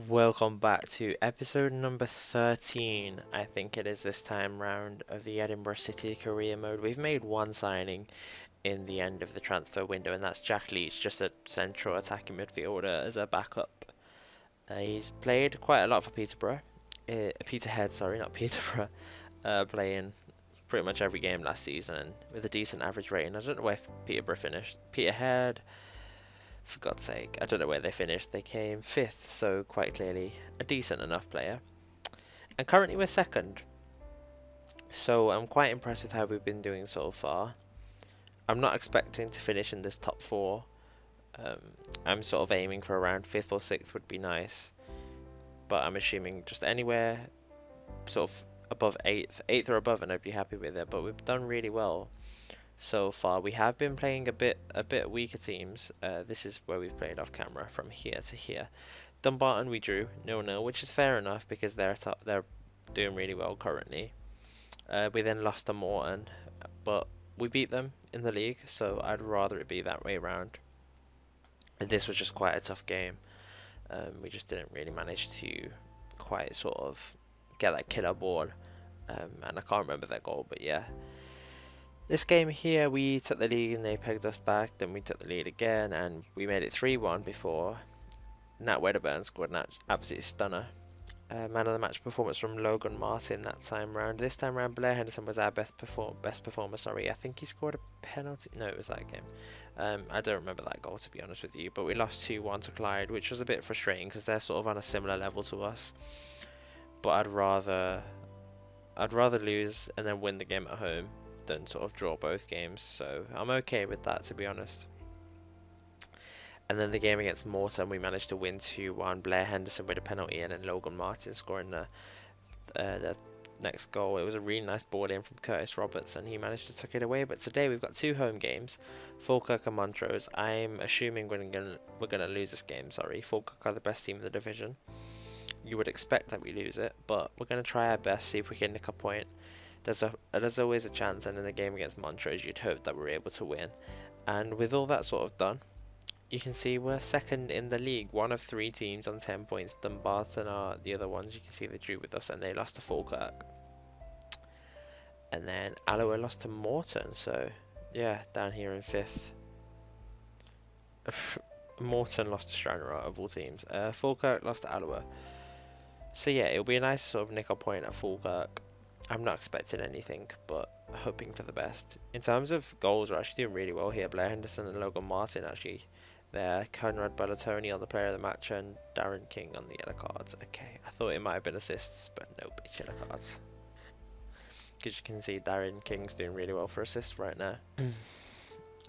Welcome back to episode number 13, I think it is this time round, of the Edinburgh City career mode. We've made one signing in the end of the transfer window, and that's Jack Leach, just a central attacking midfielder as a backup. He's played quite a lot for Peterborough, Peterhead, sorry, not Peterborough, playing pretty much every game last season and with a decent average rating. I don't know where Peterborough finished. Peterhead, for God's sake, I don't know where they finished. They came fifth, so quite clearly a decent enough player. And currently we're second, so I'm quite impressed with how we've been doing so far. I'm not expecting to finish in this top four. I'm sort of aiming for around fifth or sixth would be nice, but I'm assuming just anywhere sort of above eighth or above, and I'd be happy with it. But we've done really well so far. We have been playing a bit weaker teams. This is where we've played off camera from here to here. Dumbarton we drew 0-0, which is fair enough because they're doing really well currently. We then lost to Morton, but we beat them in the league, so I'd rather it be that way around. And this was just quite a tough game. We just didn't really manage to quite sort of get that killer ball, and I can't remember that goal, but yeah. This game here, we took the lead and they pegged us back, then we took the lead again and we made it 3-1 before Nat Wedderburn scored an absolute stunner. Man of the match performance from Logan Martin that time round. This time round, Blair Henderson was our best performer. Sorry, I think he scored a penalty. No, it was that game. I don't remember that goal, to be honest with you, but we lost 2-1 to Clyde, which was a bit frustrating because they're sort of on a similar level to us. But I'd rather lose and then win the game at home than sort of draw both games, so I'm okay with that, to be honest. And then the game against Morton, we managed to win 2-1. Blair Henderson with a penalty and then Logan Martin scoring the next goal. It was a really nice ball in from Curtis Roberts and he managed to tuck it away. But today we've got two home games, Falkirk and Montrose. I'm assuming we're gonna lose this game. Sorry, Falkirk are the best team in the division. You would expect that we lose it, but we're gonna try our best, see if we can nick a point. There's always a chance, and in the game against Montrose you'd hope that we're able to win. And with all that sort of done, you can see we're second in the league, one of three teams on 10 points. Dumbarton are the other ones. You can see they drew with us and they lost to Falkirk. And then Alloa lost to Morton, so yeah, down here in fifth. Morton lost to Stranraer of all teams. Falkirk lost to Alloa. So yeah, it'll be a nice sort of nickel point at Falkirk. I'm not expecting anything, but hoping for the best. In terms of goals, we're actually doing really well here. Blair Henderson and Logan Martin actually there. Conrad Ballatoni on the player of the match and Darren King on the yellow cards. Okay, I thought it might have been assists, but nope, it's yellow cards. Because you can see Darren King's doing really well for assists right now.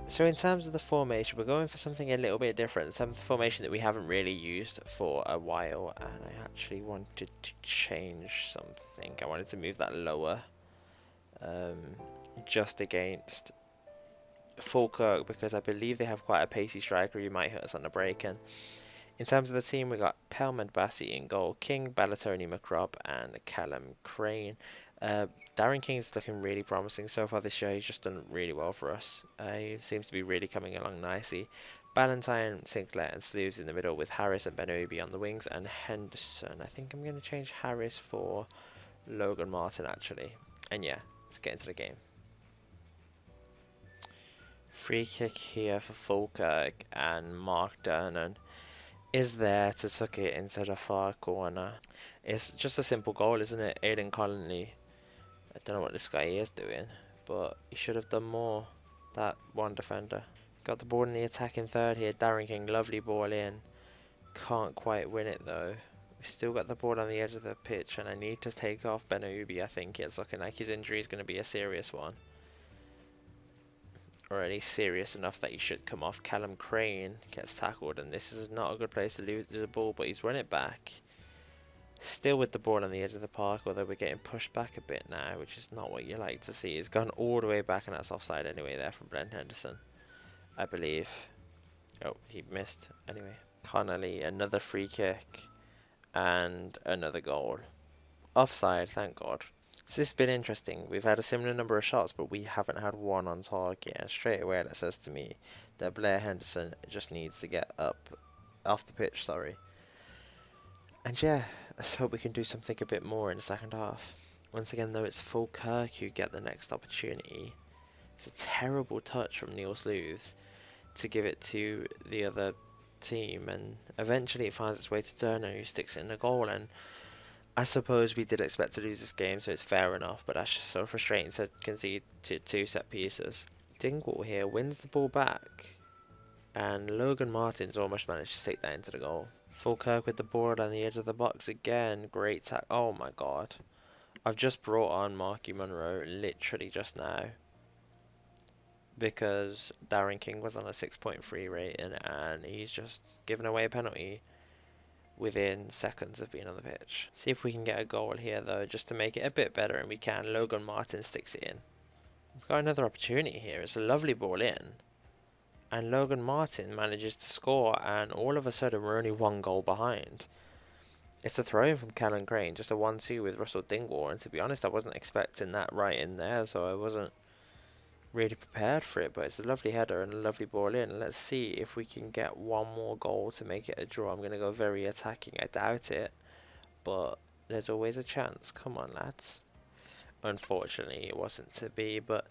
So in terms of the formation, we're going for something a little bit different. Some formation that we haven't really used for a while, and I actually wanted to change something. I wanted to move that lower, just against Falkirk, because I believe they have quite a pacey striker who might hit us on the break. And in terms of the team, we got Pelman Bassi in goal, King, Ballatoni, McRobb, and Callum Crane. Darren King's looking really promising so far this year. He's just done really well for us. He seems to be really coming along nicely. Ballantyne, Sinclair and Slews in the middle with Harris and Benobi on the wings, and Henderson. I think I'm going to change Harris for Logan Martin actually. And yeah, let's get into the game. Free kick here for Falkirk, and Mark Dernan is there to tuck it into the far corner. It's just a simple goal, isn't it? Aidan Connolly. I don't know what this guy is doing, but he should have done more. That one defender. Got the ball in the attacking third here. Darren King, lovely ball in. Can't quite win it though. We've still got the ball on the edge of the pitch, and I need to take off Benobi. I think it's looking like his injury is going to be a serious one. Or at least serious enough that he should come off. Callum Crane gets tackled, and this is not a good place to lose the ball, but he's run it back. Still with the ball on the edge of the park, although we're getting pushed back a bit now, which is not what you like to see. He's gone all the way back, and that's offside anyway there from Blair Henderson, I believe. Oh, he missed. Anyway, Connolly, another free kick, and another goal. Offside, thank God. So this has been interesting. We've had a similar number of shots, but we haven't had one on target. And straight away that says to me that Blair Henderson just needs to get up off the pitch, sorry. And yeah, let's hope we can do something a bit more in the second half. Once again, though, it's Falkirk who get the next opportunity. It's a terrible touch from Neil Slews to give it to the other team, and eventually it finds its way to Turner, who sticks it in the goal. And I suppose we did expect to lose this game, so it's fair enough, but that's just so frustrating to concede to 2 set pieces. Dingwall here wins the ball back, and Logan Martins almost managed to take that into the goal. Falkirk with the ball on the edge of the box again. Great tack. Oh my god. I've just brought on Marky Munro literally just now, because Darren King was on a 6.3 rating and he's just given away a penalty within seconds of being on the pitch. See if we can get a goal here though, just to make it a bit better, and we can. Logan Martin sticks it in. We've got another opportunity here. It's a lovely ball in, and Logan Martin manages to score, and all of a sudden we're only 1 goal behind. It's a throw in from Callum Crane, just a 1-2 with Russell Dingwall, and to be honest I wasn't expecting that right in there, so I wasn't really prepared for it, but it's a lovely header and a lovely ball in. Let's see if we can get 1 more goal to make it a draw. I'm going to go very attacking. I doubt it, but there's always a chance. Come on, lads. Unfortunately, it wasn't to be, but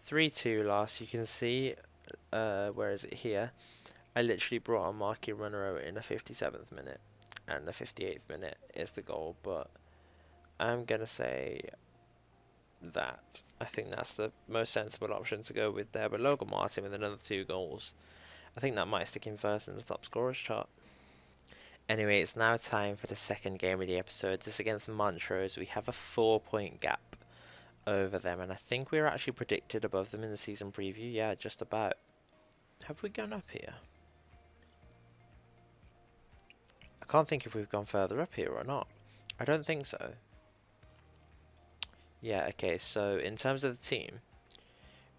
3-2 loss. You can see, where is it here? I literally brought on Marky Runner in the 57th minute, and the 58th minute is the goal, but I'm going to say that I think that's the most sensible option to go with there. But Logan Martin with another 2 goals, I think that might stick him first in the top scorers chart. Anyway, it's now time for the second game of the episode. This is against Montrose. We have a 4-point gap over them, and I think we were actually predicted above them in the season preview. Yeah, just about. Have we gone up here? I can't think if we've gone further up here or not. I don't think so. Yeah, okay, so in terms of the team,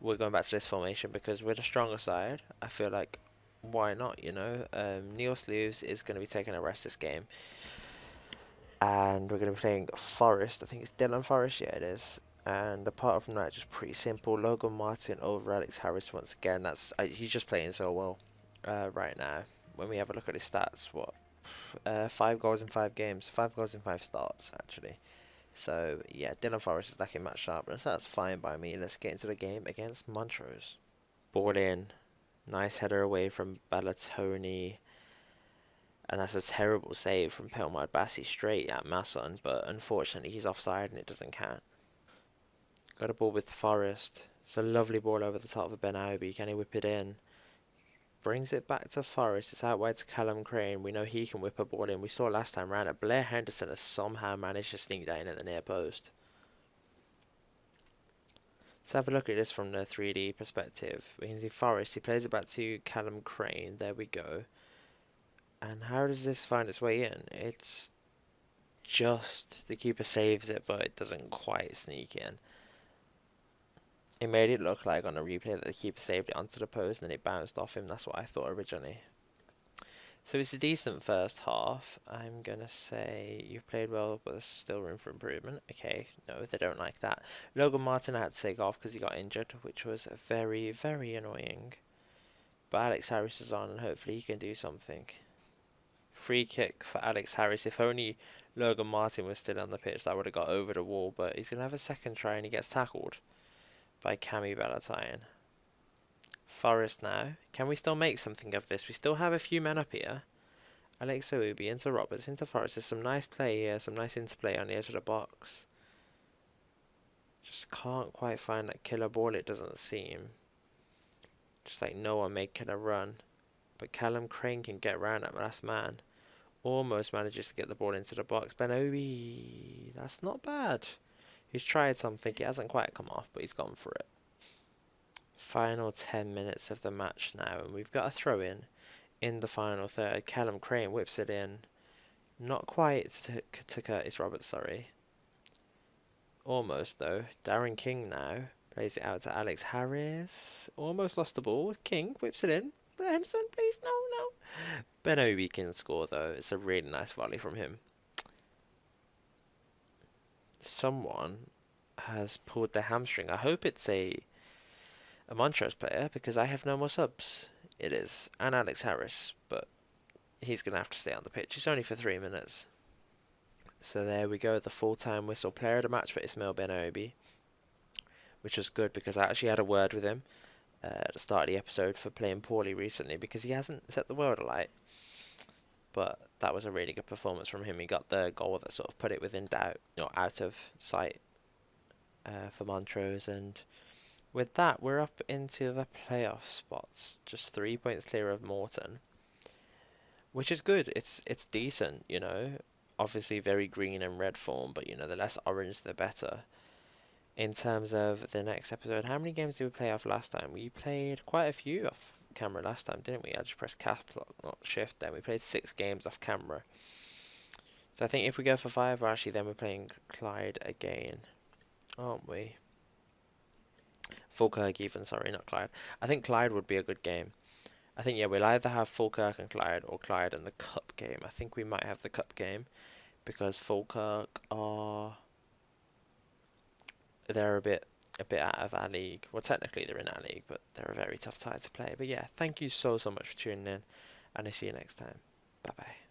we're going back to this formation because we're the stronger side. I feel like, why not, you know? Neil Slews is going to be taking a rest this game. And we're going to be playing Forest. I think it's Dylan Forest, yeah it is. And apart from that, just pretty simple. Logan Martin over Alex Harris once again. That's he's just playing so well right now. When we have a look at his stats, what? 5 goals in 5 games. 5 goals in 5 starts, actually. So, yeah, Dylan Forrest is lacking match sharpness. That's fine by me. Let's get into the game against Montrose. Ball in. Nice header away from Ballatoni. And that's a terrible save from Pelmard Bassi straight at Masson. But unfortunately, he's offside and it doesn't count. Got a ball with Forrest. It's a lovely ball over the top of Ben Aobi. Can he whip it in? Brings it back to Forrest. It's out wide to Callum Crane. We know he can whip a ball in. We saw last time round that Blair Henderson has somehow managed to sneak that in at the near post. Let's have a look at this from the 3D perspective. We can see Forrest. He plays it back to Callum Crane. There we go. And how does this find its way in? It's just the keeper saves it, but it doesn't quite sneak in. It made it look like on a replay that the keeper saved it onto the post and then it bounced off him. That's what I thought originally. So it's a decent first half. I'm going to say you've played well, but there's still room for improvement. Okay, no, they don't like that. Logan Martin had to take off because he got injured, which was very, very annoying. But Alex Harris is on and hopefully he can do something. Free kick for Alex Harris. If only Logan Martin was still on the pitch, that would have got over the wall. But he's going to have a second try and he gets tackled by Cami Ballantyne. Forest now. Can we still make something of this? We still have a few men up here. Alex Oubi into Roberts, into Forest. There's some nice play here, some nice interplay on the edge of the box. Just can't quite find that killer ball, it doesn't seem. Just like no one making a run. But Callum Crane can get round that last man. Almost manages to get the ball into the box. Ben Obi, that's not bad. He's tried something, it hasn't quite come off, but he's gone for it. Final 10 minutes of the match now, and we've got a throw-in in the final third. Callum Crane whips it in. Not quite to Curtis Roberts, sorry. Almost, though. Darren King now plays it out to Alex Harris. Almost lost the ball. King whips it in. Henderson, please, no. Ben Obi can score, though. It's a really nice volley from him. Someone has pulled their hamstring. I hope it's a Montrose player because I have no more subs. It is. And Alex Harris, but he's going to have to stay on the pitch. It's only for 3 minutes. So there we go, the full-time whistle player of the match for Ismail Ben Obi, which was good because I actually had a word with him at the start of the episode for playing poorly recently because he hasn't set the world alight. But that was a really good performance from him. He got the goal that sort of put it within doubt, or out of sight for Montrose. And with that, we're up into the playoff spots, just 3 points clear of Morton, which is good. It's decent, you know. Obviously very green and red form, but you know, the less orange the better. In terms of the next episode, how many games did we play off last time? We played quite a few off camera last time, didn't we? I just pressed cap lock, not shift then. We played 6 games off camera. So I think if we go for 5, actually then we're playing Clyde again, aren't we? Falkirk even, sorry, not Clyde. I think Clyde would be a good game. I think, yeah, we'll either have Falkirk and Clyde or Clyde and the Cup game. I think we might have the Cup game because Falkirk are... they're a bit out of our league. Well, technically they're in our league, but they're a very tough side to play. But yeah, thank you so much for tuning in, and I'll see you next time. Bye bye.